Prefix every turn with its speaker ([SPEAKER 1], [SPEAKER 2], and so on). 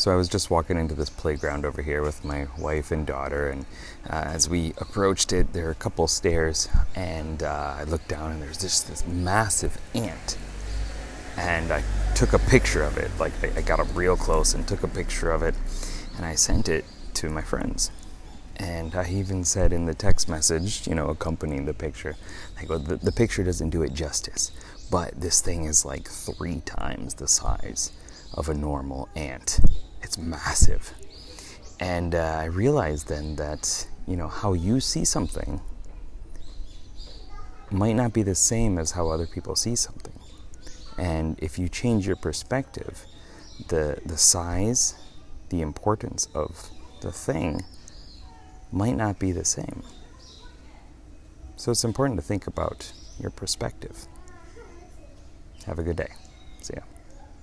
[SPEAKER 1] So I was just walking into this playground over here with my wife and daughter, and as we approached it, there are a couple stairs, and I looked down and there's just this massive ant. And I took a picture of it, like I got up real close and took a picture of it, and I sent it to my friends. And I even said in the text message, accompanying the picture, I go, the picture doesn't do it justice, but this thing is like 3 times the size of a normal ant. It's massive. And I realized then that, how you see something might not be the same as how other people see something. And if you change your perspective, the size, the importance of the thing might not be the same. So it's important to think about your perspective. Have a good day. See ya.